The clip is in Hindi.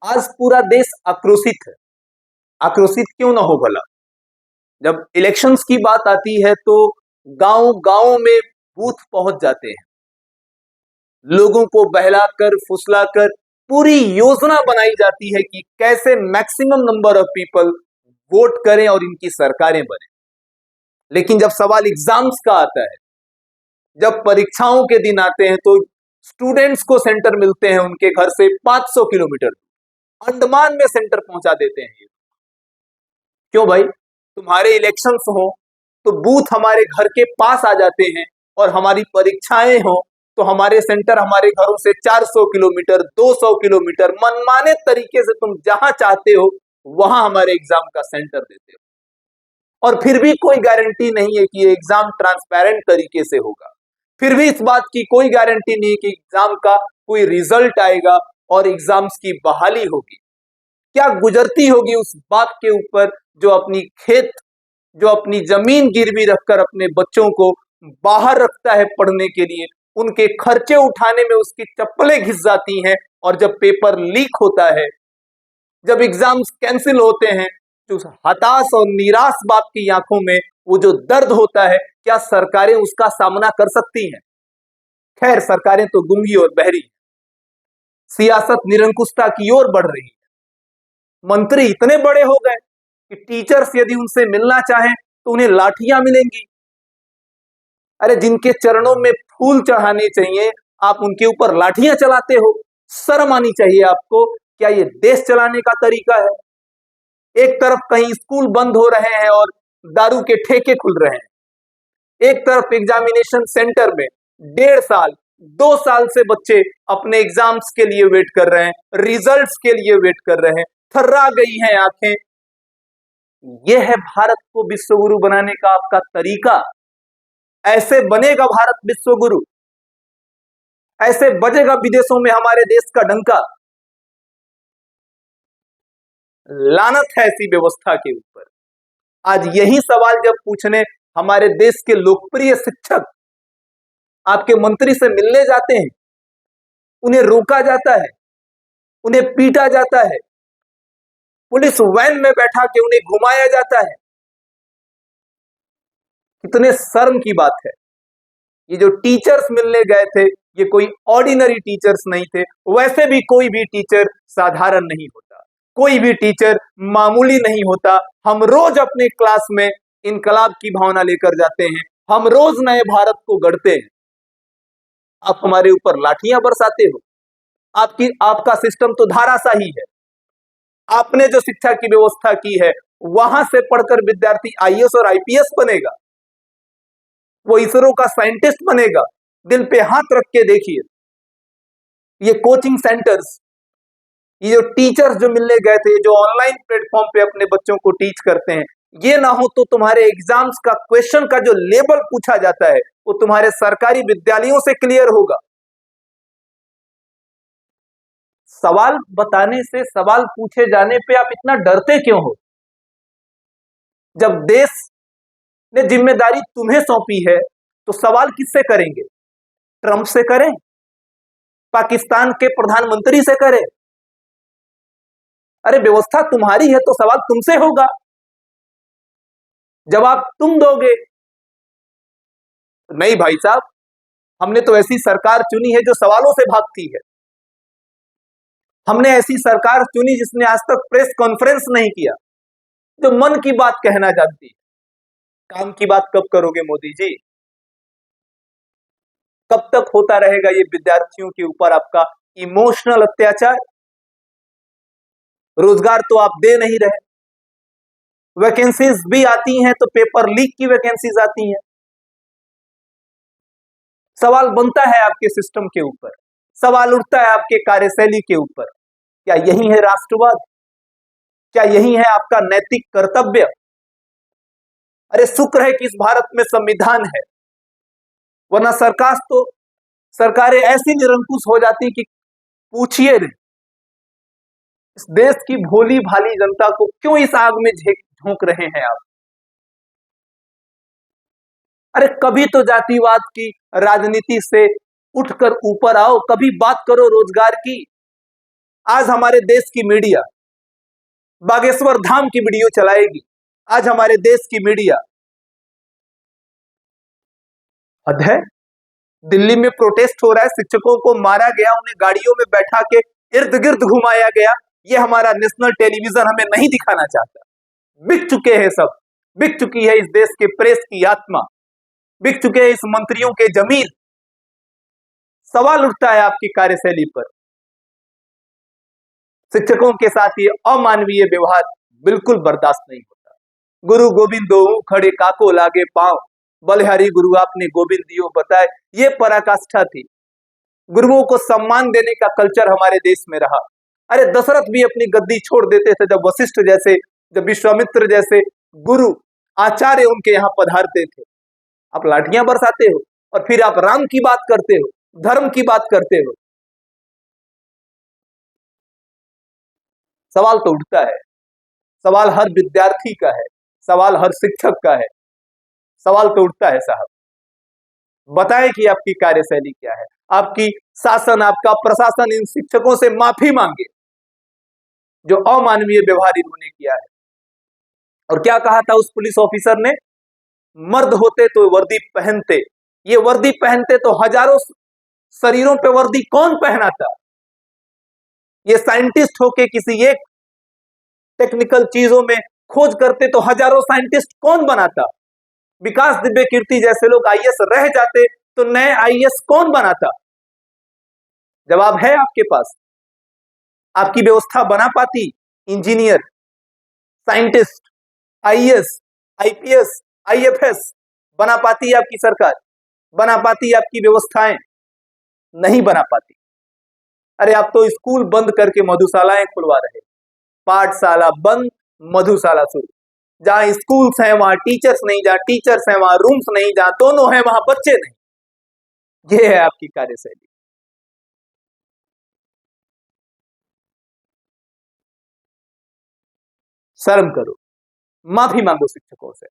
आज पूरा देश आक्रोशित है। आक्रोशित क्यों ना हो भला। जब इलेक्शंस की बात आती है तो गांव गांव में बूथ पहुंच जाते हैं। लोगों को बहलाकर फुसलाकर पूरी योजना बनाई जाती है कि कैसे maximum number of people vote करें और इनकी सरकारें बने। लेकिन जब सवाल एग्जाम्स का आता है, जब परीक्षाओं के दिन आते हैं, तो स्टूडेंट्स को सेंटर मिलते हैं उनके घर से 500 किलोमीटर अंडमान में सेंटर पहुंचा देते हैं। क्यों भाई? तुम्हारे इलेक्शंस हो तो बूथ हमारे घर के पास आ जाते हैं, और हमारी परीक्षाएं हो तो हमारे सेंटर हमारे घरों से 400 किलोमीटर 200 किलोमीटर मनमाने तरीके से तुम जहां चाहते हो वहां हमारे एग्जाम का सेंटर देते हो। और फिर भी कोई गारंटी नहीं है कि ये एग्जाम ट्रांसपेरेंट तरीके से होगा। फिर भी इस बात की कोई गारंटी नहीं कि एग्जाम का कोई रिजल्ट आएगा और एग्जाम्स की बहाली होगी। क्या गुजरती होगी उस बाप के ऊपर जो अपनी खेत, जो अपनी जमीन गिरवी रखकर अपने बच्चों को बाहर रखता है पढ़ने के लिए। उनके खर्चे उठाने में उसकी चप्पलें घिस जाती हैं, और जब पेपर लीक होता है, जब एग्जाम्स कैंसिल होते हैं, तो हताश और निराश बाप की आंखों में वो जो दर्द होता है, क्या सरकारें उसका सामना कर सकती हैं? खैर, सरकारें तो गूंगी और बहरी। सियासत निरंकुशता की ओर बढ़ रही है। मंत्री इतने बड़े हो गए कि टीचर्स यदि उनसे मिलना चाहें तो उन्हें लाठियां मिलेंगी। अरे, जिनके चरणों में फूल चढ़ाने चाहिए आप उनके ऊपर लाठियां चलाते हो। शर्म आनी चाहिए आपको। क्या ये देश चलाने का तरीका है? एक तरफ कहीं स्कूल बंद हो रहे हैं और दारू के ठेके खुल रहे हैं। एक तरफ एग्जामिनेशन सेंटर में 1.5 साल 2 साल से बच्चे अपने एग्जाम्स के लिए वेट कर रहे हैं, रिजल्ट्स के लिए वेट कर रहे हैं। थर्रा गई हैं आंखें। यह है भारत को विश्व गुरु बनाने का आपका तरीका? ऐसे बनेगा भारत विश्व गुरु? ऐसे बजेगा विदेशों में हमारे देश का डंका? लानत है ऐसी व्यवस्था के ऊपर। आज यही सवाल जब पूछने हमारे देश के लोकप्रिय शिक्षक आपके मंत्री से मिलने जाते हैं, उन्हें रोका जाता है, उन्हें पीटा जाता है, पुलिस वैन में बैठा के उन्हें घुमाया जाता है। कितने शर्म की बात है। ये जो टीचर्स मिलने गए थे, ये कोई ऑर्डिनरी टीचर्स नहीं थे। वैसे भी कोई भी टीचर साधारण नहीं होता, कोई भी टीचर मामूली नहीं होता। हम रोज अपने क्लास में इनकलाब की भावना लेकर जाते हैं, हम रोज नए भारत को गढ़ते हैं। आप हमारे ऊपर लाठियां बरसाते हो। आपका सिस्टम तो धाराशाही है। आपने जो शिक्षा की व्यवस्था की है, वहां से पढ़कर विद्यार्थी आईएएस और आईपीएस बनेगा, वो इसरो का साइंटिस्ट बनेगा। दिल पे हाथ रख के देखिए, ये कोचिंग सेंटर्स, ये जो टीचर्स जो मिलने गए थे, जो ऑनलाइन प्लेटफॉर्म पे अपने बच्चों को टीच करते हैं, ये ना हो तो तुम्हारे एग्जाम्स का क्वेश्चन का जो लेवल पूछा जाता है वो तुम्हारे सरकारी विद्यालयों से क्लियर होगा। सवाल बताने से, सवाल पूछे जाने पे आप इतना डरते क्यों हो? जब देश ने जिम्मेदारी तुम्हें सौंपी है तो सवाल किससे करेंगे? ट्रंप से करें? पाकिस्तान के प्रधानमंत्री से करें? अरे, व्यवस्था तुम्हारी है तो सवाल तुमसे होगा, जवाब तुम दोगे। नहीं भाई साहब, हमने तो ऐसी सरकार चुनी है जो सवालों से भागती है। हमने ऐसी सरकार चुनी जिसने आज तक प्रेस कॉन्फ्रेंस नहीं किया, जो मन की बात कहना जानती है। काम की बात कब करोगे मोदी जी? कब तक होता रहेगा ये विद्यार्थियों के ऊपर आपका इमोशनल अत्याचार? रोजगार तो आप दे नहीं रहे। वैकेंसीज भी आती हैं तो पेपर लीक की वैकेंसीज आती हैं। सवाल बनता है आपके सिस्टम के ऊपर, सवाल उठता है आपके कार्यशैली के ऊपर। क्या यही है राष्ट्रवाद? क्या यही है आपका नैतिक कर्तव्य? अरे, शुक्र है कि इस भारत में संविधान है, वरना सरकारें ऐसी निरंकुश हो जाती कि पूछिए नहीं। इस देश की भोली भाली जनता को क्यों इस आग में झोंक रहे हैं आप? अरे, कभी तो जातिवाद की राजनीति से उठकर ऊपर आओ, कभी बात करो रोजगार की। आज हमारे देश की मीडिया बागेश्वर धाम की वीडियो चलाएगी। आज हमारे देश की मीडिया, हद है। दिल्ली में प्रोटेस्ट हो रहा है, शिक्षकों को मारा गया, उन्हें गाड़ियों में बैठा के इर्द गिर्द घुमाया गया। ये हमारा नेशनल टेलीविजन हमें नहीं दिखाना चाहता। बिक चुके हैं सब, बिक चुकी है इस देश के प्रेस की आत्मा, बिक चुके हैं इस मंत्रियों के जमीन। सवाल उठता है आपकी कार्यशैली पर। शिक्षकों के साथ ये अमानवीय व्यवहार बिल्कुल बर्दाश्त नहीं होता। गुरु गोविंद दो खड़े काको लागे पांव, बलिहारी गुरु आपने गोविंद दियो बताए, ये पराकाष्ठा थी। गुरुओं को सम्मान देने का कल्चर हमारे देश में रहा। अरे दशरथ भी अपनी गद्दी छोड़ देते थे जब वशिष्ठ जैसे, जब विश्वामित्र जैसे गुरु आचार्य उनके यहाँ पधारते थे। आप लाठियां बरसाते हो और फिर आप राम की बात करते हो, धर्म की बात करते हो। सवाल तो उठता है, सवाल हर विद्यार्थी का है, सवाल हर शिक्षक का है, सवाल तो उठता है साहब। बताएं कि आपकी कार्यशैली क्या है, आपकी शासन, आपका प्रशासन इन शिक्षकों से माफी मांगे जो अमानवीय व्यवहार इन्होंने किया है। और क्या कहा था उस पुलिस ऑफिसर ने, मर्द होते तो वर्दी पहनते, ये वर्दी पहनते तो हजारों शरीरों पे वर्दी कौन पहनाता। ये साइंटिस्ट होके किसी एक टेक्निकल चीजों में खोज करते तो हजारों साइंटिस्ट कौन बनाता। विकास दिव्य कीर्ति जैसे लोग आईएएस रह जाते तो नए आईएएस कौन बनाता। जवाब है आपके पास। आपकी व्यवस्था बना पाती engineer, scientist, IAS, IPS, IFS बना पाती आपकी सरकार, बना पाती आपकी व्यवस्थाएं? नहीं बना पाती। अरे आप तो स्कूल बंद करके मधुशालाएं खुलवा रहे। पाठशाला बंद, मधुशाला शुरू। जहां स्कूल्स हैं वहां टीचर्स नहीं, जहां टीचर्स हैं वहां रूम्स नहीं, जहां दोनों हैं वहां बच्चे नहीं। ये है आपकी कार्यशैली। शर्म करो, माफी मांगो शिक्षकों से।